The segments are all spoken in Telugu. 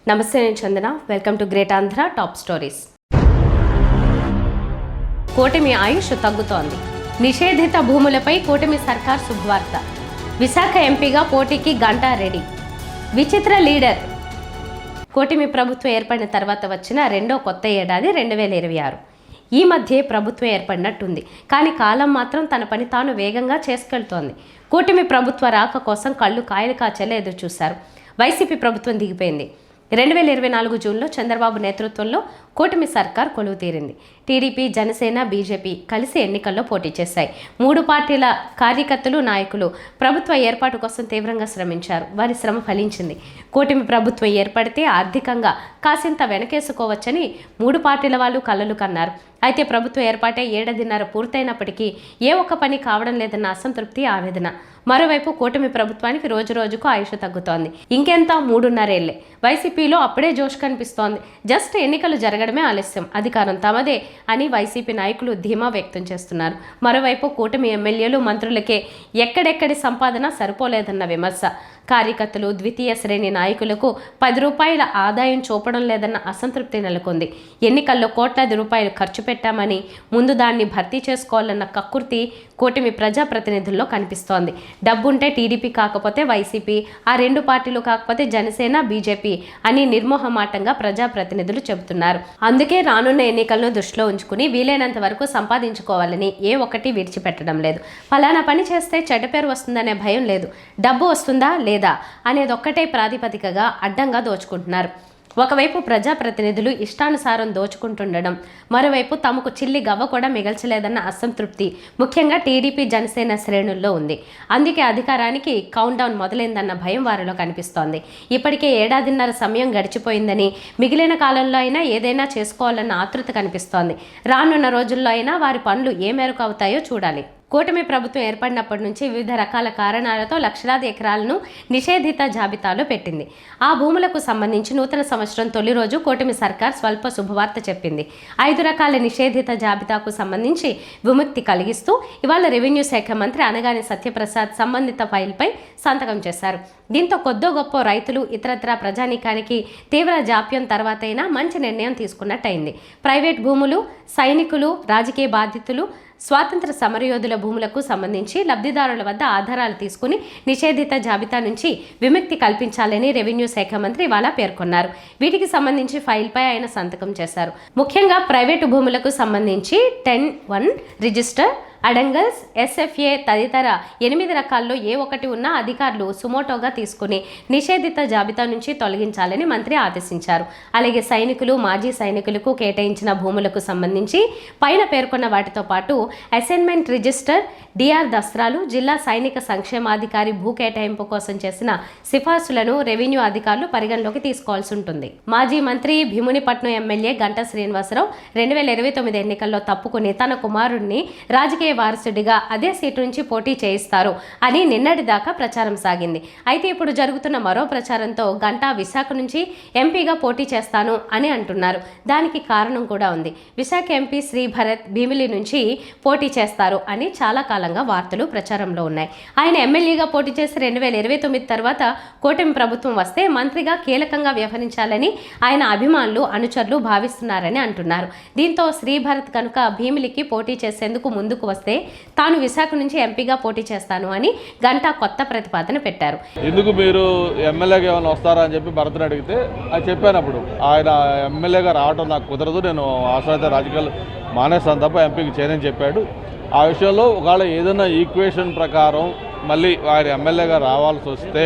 నమస్తే, నేను Chandana. Welcome to great Andhra top stories. కూటమి ఆయుష్ తగ్గుతోంది. నిషేధిత భూములపై కూటమి సర్కార్ శుభవార్త. విశాఖ ఎంపీగా పోటీకి గంటా రెడీ. విచిత్ర లీడర్. కూటమి ప్రభుత్వం ఏర్పడిన తర్వాత వచ్చిన రెండో కొత్త ఏడాది 2026. ఈ మధ్య ప్రభుత్వం ఏర్పడినట్టుంది, కానీ కాలం మాత్రం తన పని తాను వేగంగా చేసుకెళ్తోంది. కూటమి ప్రభుత్వ రాక కోసం కళ్ళు కాయలు కాచేలా ఎదురు చూశారు. వైసీపీ ప్రభుత్వం దిగిపోయింది. 2024 జూన్లో చంద్రబాబు నేతృత్వంలో కూటమి సర్కార్ కొలువు తీరింది. టీడీపీ, జనసేన, బీజేపీ కలిసి ఎన్నికల్లో పోటీ చేశాయి. 3 పార్టీల కార్యకర్తలు, నాయకులు ప్రభుత్వ ఏర్పాటు కోసం తీవ్రంగా శ్రమించారు. వారి శ్రమ ఫలించింది. కూటమి ప్రభుత్వం ఏర్పడితే ఆర్థికంగా కాసింత వెనకేసుకోవచ్చని 3 పార్టీల వాళ్ళు కలలు కన్నారు. అయితే ప్రభుత్వం ఏర్పాటే ఏడాదిన్నర పూర్తయినప్పటికీ ఏ ఒక్క పని కావడం లేదన్న అసంతృప్తి, ఆవేదన. మరోవైపు కూటమి ప్రభుత్వానికి రోజు రోజుకు ఆయుష్ తగ్గుతోంది. ఇంకెంత 3.5 ఏళ్లే. వైసీపీలో అప్పుడే జోష్ కనిపిస్తోంది. జస్ట్ ఎన్నికలు జరగడమే ఆలస్యం, అధికారం తమదే అని వైసీపీ నాయకులు ధీమా వ్యక్తం చేస్తున్నారు. మరోవైపు కూటమి ఎమ్మెల్యేలు, మంత్రులకే ఎక్కడెక్కడి సంపాదన సరిపోలేదన్న విమర్శ. కార్యకర్తలు, ద్వితీయ శ్రేణి నాయకులకు 10 రూపాయల ఆదాయం చూపడం లేదన్న అసంతృప్తి నెలకొంది. ఎన్నికల్లో కోట్లాది రూపాయలు ఖర్చు పెట్టామని ముందు దాన్ని భర్తీ చేసుకోవాలన్న కక్కుర్తి కూటమి ప్రజాప్రతినిధుల్లో కనిపిస్తోంది. డబ్బుంటే టీడీపీ కాకపోతే వైసీపీ, ఆ 2 పార్టీలు కాకపోతే జనసేన, బీజేపీ అని నిర్మోహమాటంగా ప్రజాప్రతినిధులు చెబుతున్నారు. అందుకే రానున్న ఎన్నికలను దృష్టిలో ఉంచుకుని వీలైనంత వరకు సంపాదించుకోవాలని ఏ ఒక్కటి విడిచిపెట్టడం లేదు. ఫలానా పని చేస్తే చెడ్డ పేరు వస్తుందనే భయం లేదు. డబ్బు వస్తుందా లేదా అనేదొక్కటే ప్రాతిపదికగా అడ్డంగా దోచుకుంటున్నారు. ఒకవైపు ప్రజాప్రతినిధులు ఇష్టానుసారం దోచుకుంటుండడం, మరోవైపు తమకు చిల్లి గవ్వ కూడా మిగల్చలేదన్న అసంతృప్తి ముఖ్యంగా టీడీపీ, జనసేన శ్రేణుల్లో ఉంది. అందుకే అధికారానికి కౌంట్ డౌన్ మొదలైందన్న భయం వారిలో కనిపిస్తోంది. ఇప్పటికే ఏడాదిన్నర సమయం గడిచిపోయిందని, మిగిలిన కాలంలో అయినా ఏదైనా చేసుకోవాలన్న ఆతృత కనిపిస్తోంది. రానున్న రోజుల్లో అయినా వారి పనులు ఏ మేరకు అవుతాయో చూడాలి. కూటమి ప్రభుత్వం ఏర్పడినప్పటి నుంచి వివిధ రకాల కారణాలతో లక్షలాది ఎకరాలను నిషేధిత జాబితాలో పెట్టింది. ఆ భూములకు సంబంధించి నూతన సంవత్సరం తొలి రోజు కూటమి సర్కార్ స్వల్ప శుభవార్త చెప్పింది. 5 రకాల నిషేధిత జాబితాకు సంబంధించి విముక్తి కలిగిస్తూ ఇవాళ రెవెన్యూ శాఖ మంత్రి అనగాని సత్యప్రసాద్ సంబంధిత ఫైల్పై సంతకం చేశారు. దీంతో కొద్దో గొప్ప రైతులు, ఇతరత్రా ప్రజానీకానికి తీవ్ర జాప్యం తర్వాతైనా మంచి నిర్ణయం తీసుకున్నట్టయింది. ప్రైవేట్ భూములు, సైనికులు, రాజకీయ బాధితులు, స్వాతంత్ర సమరయోధుల భూములకు సంబంధించి లబ్ధిదారుల వద్ద ఆధారాలు తీసుకుని నిషేధిత జాబితా నుంచి విముక్తి కల్పించాలని రెవెన్యూ శాఖ మంత్రి ఇవాళ పేర్కొన్నారు. వీటికి సంబంధించి ఫైల్పై ఆయన సంతకం చేశారు. ముఖ్యంగా ప్రైవేటు భూములకు సంబంధించి 10(1) రిజిస్టర్, అడంగల్స్, ఎస్ఎఫ్ఏ తదితర 8 రకాల్లో ఏ ఒక్కటి ఉన్నా అధికారులు సుమోటోగా తీసుకుని నిషేధిత జాబితా నుంచి తొలగించాలని మంత్రి ఆదేశించారు. అలాగే సైనికులు, మాజీ సైనికులకు కేటాయించిన భూములకు సంబంధించి పైన పేర్కొన్న వాటితో పాటు అసైన్మెంట్ రిజిస్టర్, డిఆర్ దస్త్రాలు, జిల్లా సైనిక సంక్షేమాధికారి భూ కేటాయింపు కోసం చేసిన సిఫార్సులను రెవెన్యూ అధికారులు పరిగణలోకి తీసుకోవాల్సి ఉంటుంది. మాజీ మంత్రి, భీమునిపట్నం ఎమ్మెల్యే గంటా శ్రీనివాసరావు 2029 ఎన్నికల్లో తప్పుకుని తన కుమారుడిని రాజకీయ వారసుడిగా అదే సీటు నుంచి పోటీ చేయిస్తారు అని నిన్నటిదాకా ప్రచారం సాగింది. అయితే ఇప్పుడు జరుగుతున్న మరో ప్రచారంతో గంటా విశాఖ నుంచి ఎంపీగా పోటీ చేస్తాను అని అంటున్నారు. దానికి కారణం కూడా ఉంది. విశాఖ ఎంపీ శ్రీభరత్ భీమిలి నుంచి పోటీ చేస్తారు అని చాలా కాలంగా వార్తలు ప్రచారంలో ఉన్నాయి. ఆయన ఎమ్మెల్యేగా పోటీ చేసి 2029 తర్వాత కూటమి ప్రభుత్వం వస్తే మంత్రిగా కీలకంగా వ్యవహరించాలని ఆయన అభిమానులు, అనుచరులు భావిస్తున్నారని అంటున్నారు. దీంతో శ్రీభరత్ కనుక భీమిలికి పోటీ చేసేందుకు ముందుకు వస్తే తాను విశాఖ నుంచి ఎంపీగా పోటీ చేస్తాను అని గంటా కొత్త ప్రతిపాదన పెట్టారు. ఎందుకు మీరు ఎమ్మెల్యేగా ఏమైనా వస్తారా అని చెప్పి భరత్ని అడిగితే అది చెప్పానప్పుడు ఆయన ఎమ్మెల్యేగా రావడం నాకు కుదరదు, నేను అవసరమైతే రాజకీయాలు మానేస్తాను తప్ప ఎంపీకి చేయనని చెప్పాడు. ఆ విషయంలో ఒకవేళ ఏదైనా ఈక్వేషన్ ప్రకారం మళ్ళీ ఆయన ఎమ్మెల్యేగా రావాల్సి వస్తే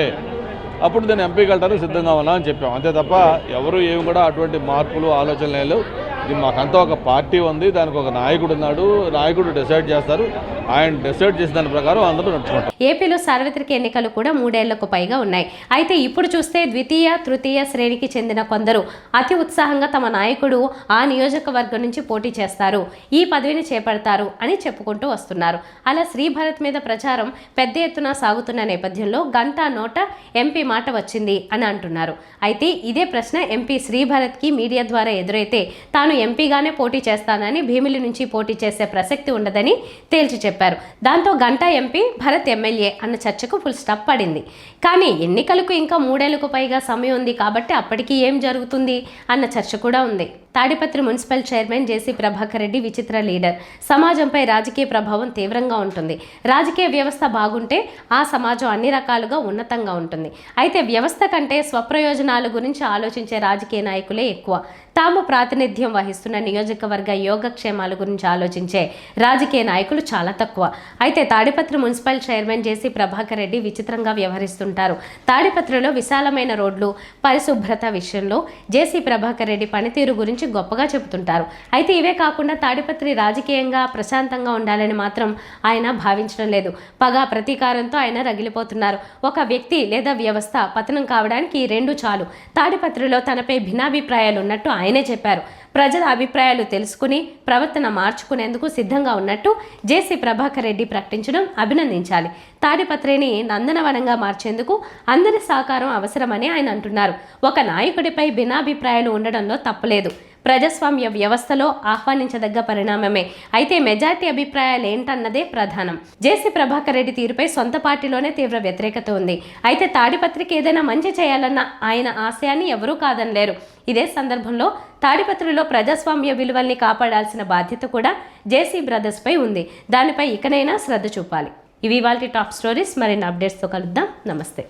అప్పుడు నేను ఎంపీకి వెళ్ళడానికి సిద్ధంగా ఉన్నా అని చెప్పాం. అంతే తప్ప ఎవరు ఏమి కూడా అటువంటి మార్పులు, ఆలోచనలు లేవు. ఇది మాకంతా ఒక పార్టీ ఉంది, దానికి ఒక నాయకుడు ఉన్నాడు, నాయకుడు డిసైడ్ చేస్తారు, ఆయన డిసైడ్ చేసిన దాని ప్రకారం అందరూ నడుచుకుంటారు. ఏపీలో సార్వత్రిక ఎన్నికలు కూడా 3 ఏళ్లకు పైగా ఉన్నాయి. అయితే ఇప్పుడు చూస్తే ద్వితీయ, తృతీయ శ్రేణికి చెందిన కొందరు అతి ఉత్సాహంగా తమ నాయకుడు ఆ నియోజకవర్గం నుంచి పోటీ చేస్తారు, ఈ పదవిని చేపడతారు అని చెప్పుకుంటూ వస్తున్నారు. అలా శ్రీభరత్ మీద ప్రచారం పెద్ద ఎత్తున సాగుతున్న నేపథ్యంలో గంటా నోట ఎంపీ మాట వచ్చింది అని అంటున్నారు. అయితే ఇదే ప్రశ్న ఎంపీ శ్రీభరత్కి మీడియా ద్వారా ఎదురైతే తాను తాను ఎంపీగానే పోటీ చేస్తానని, భీమిలి నుంచి పోటీ చేసే ప్రసక్తి ఉండదని తేల్చి చెప్పారు. దాంతో గంటా ఎంపీ, భరత్ ఎమ్మెల్యే అన్న చర్చకు ఫుల్ స్టాప్ పడింది. కానీ ఎన్నికలకు ఇంకా 3 ఏళ్లకు పైగా సమయం ఉంది కాబట్టి అప్పటికి ఏం జరుగుతుంది అన్న చర్చ కూడా ఉంది. తాడిపత్రి మున్సిపల్ చైర్మన్ జేసీ ప్రభాకర్ రెడ్డి విచిత్ర లీడర్. సమాజంపై రాజకీయ ప్రభావం తీవ్రంగా ఉంటుంది. రాజకీయ వ్యవస్థ బాగుంటే ఆ సమాజం అన్ని రకాలుగా ఉన్నతంగా ఉంటుంది. అయితే వ్యవస్థ కంటే స్వప్రయోజనాల గురించి ఆలోచించే రాజకీయ నాయకులే ఎక్కువ. తాము ప్రాతినిధ్యం వహిస్తున్న నియోజకవర్గ యోగక్షేమాల గురించి ఆలోచించే రాజకీయ నాయకులు చాలా తక్కువ. అయితే తాడిపత్రి మున్సిపల్ చైర్మన్ జేసీ ప్రభాకర్ రెడ్డి విచిత్రంగా వ్యవహరిస్తుంటారు. తాడిపత్రిలో విశాలమైన రోడ్లు, పరిశుభ్రత విషయంలో జేసీ ప్రభాకర్ రెడ్డి పనితీరు గురించి గొప్పగా చెబుతుంటారు. అయితే ఇవే కాకుండా తాడిపత్రి రాజకీయంగా ప్రశాంతంగా ఉండాలని మాత్రం ఆయన భావించడం లేదు. పగ, ప్రతీకారంతో ఆయన రగిలిపోతున్నారు. ఒక వ్యక్తి లేదా వ్యవస్థ పతనం కావడానికి ఈ 2 చాలు. తాడిపత్రిలో తనపై భిన్నాభిప్రాయాలు ఉన్నట్టు ఆయనే చెప్పారు. ప్రజల అభిప్రాయాలు తెలుసుకుని ప్రవర్తన మార్చుకునేందుకు సిద్ధంగా ఉన్నట్టు జేసీ ప్రభాకర్ రెడ్డి ప్రకటించడం అభినందించాలి. తాడిపత్రిని నందనవనంగా మార్చేందుకు అందరి సహకారం అవసరమని ఆయన అంటున్నారు. ఒక నాయకుడిపై భిన్నాభిప్రాయాలు ఉండడంలో తప్పులేదు. ప్రజాస్వామ్య వ్యవస్థలో ఆహ్వానించదగ్గ పరిణామమే. అయితే మెజార్టీ అభిప్రాయాలు ఏంటన్నదే ప్రధానం. జేసీ ప్రభాకర్ రెడ్డి తీరుపై సొంత పార్టీలోనే తీవ్ర వ్యతిరేకత ఉంది. అయితే తాడిపత్రికి ఏదైనా మంచి చేయాలన్న ఆయన ఆశయాన్ని ఎవరూ కాదనలేరు. ఇదే సందర్భంలో తాడిపత్రిలో ప్రజాస్వామ్య విలువల్ని కాపాడాల్సిన బాధ్యత కూడా జేసీ బ్రదర్స్పై ఉంది. దానిపై ఇకనైనా శ్రద్ధ చూపాలి. ఇవి ఇవాల్టి టాప్ స్టోరీస్. మరిన్ని అప్డేట్స్తో కలుద్దాం. నమస్తే.